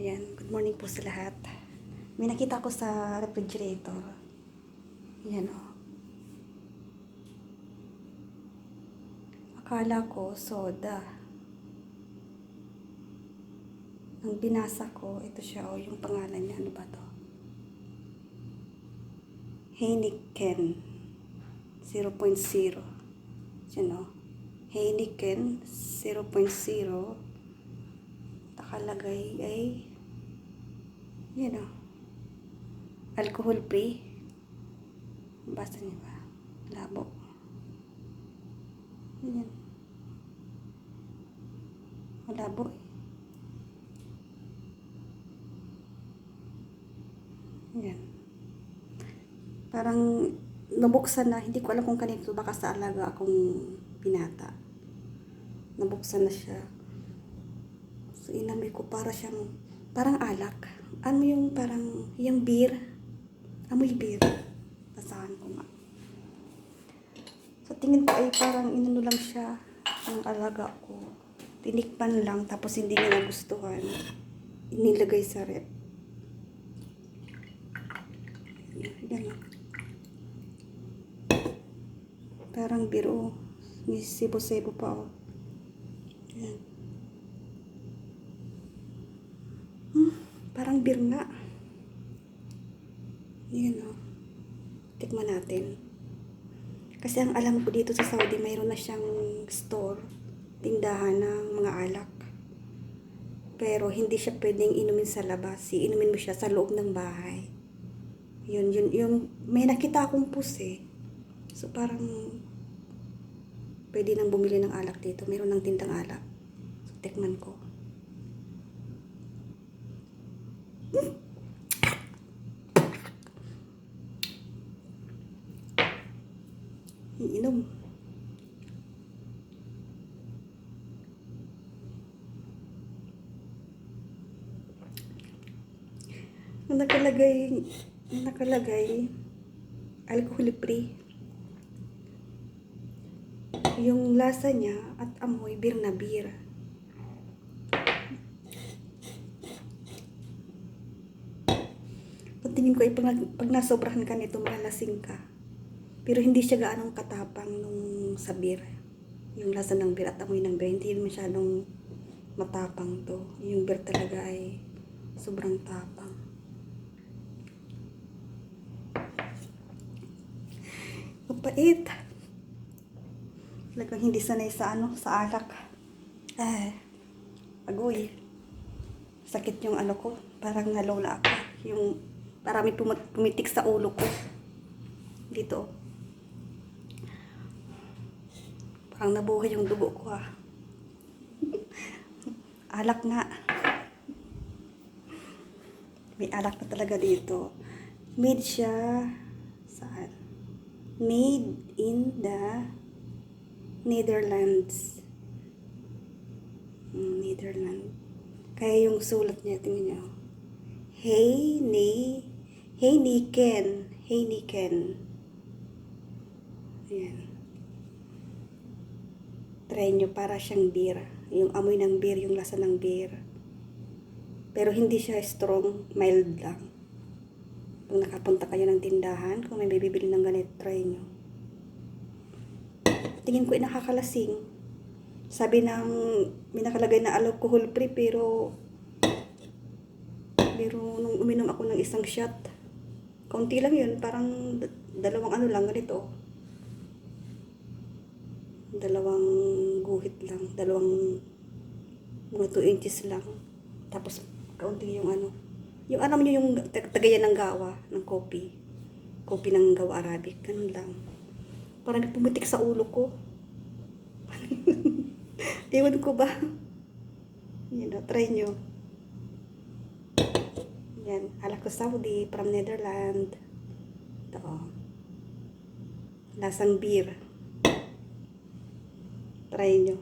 Ayan, good morning po sa lahat. May nakita ko sa refrigerator. Ayan o. Akala ko soda. Ang binasa ko, ito siya o, yung pangalan niya. Ano ba to? Heineken 0.0. Yan o. Heineken 0.0. Nakalagay ay yan o. Alcohol free. Basta niyo ba? Labo. Yan. Malabo eh. Yan. Parang nabuksan na. Hindi ko alam kung kanito. Baka sa alaga akong binata. Nabuksan na siya. So, inamoy ko para siyang, parang alak. Ano yung parang, yung beer. Amoy beer. Basahan ko nga. So, tingin ko ay parang inano lang siya ng alaga ko. Tinikpan lang, tapos hindi niya nagustuhan. Inilagay sa rep. Yan. Parang beer, oh. May sibo-sibo pa, oh. Yan. Parang beer nga. Yan o. Tikman natin. Kasi ang alam ko dito sa Saudi, mayroon na siyang store, tindahan ng mga alak. Pero hindi siya pwedeng inumin sa labas. Inumin mo siya sa loob ng bahay. Yun. May nakita akong post eh. So parang pwede nang bumili ng alak dito. Mayroon ng tindang alak. So tikman ko. Iinom. Nakalagay alcohol free. Yung lasa niya at amoy beer na beer. Tingin ko ay pag nasobrahan ka nito, malalasing ka. Pero hindi siya gaanong katapang nung sa beer. Yung lasa ng beer at amoy ng beer, hindi masyadong matapang to. Yung beer talaga ay sobrang tapang. Mapait. Talagang hindi sanay sa sa alak. Agoy. Sakit yung ko, parang nalola ako. Yung parang pumitik sa ulo ko. Dito. Parang nabuhay yung dugo ko Alak nga. May alak na talaga dito. Made siya saan? Made in the Netherlands. Netherlands. Kaya yung sulat niya, tingnan niyo. Heineken. Ayan. Try nyo, para siyang beer. Yung amoy ng beer, yung lasa ng beer. Pero hindi siya strong, mild lang. Kung nakapunta kayo ng tindahan, kung may bibili ng ganito, try nyo. Tingin ko ay nakakalasing. Sabi ng, may nakalagay na alcohol free, pero nung uminom ako ng isang shot, kaunti lang yun, parang dalawang lang, ganito. Dalawang guhit lang, mga 2 inches lang. Tapos, kaunti yung yung alam nyo yung tagayan ng gawa, ng kopi ng gawa Arabic, ganun lang. Parang pumitik sa ulo ko. Ewan ko ba? Try nyo. Yan, alak ko Saudi from Netherlands. Ito. Lasang beer. Try nyo.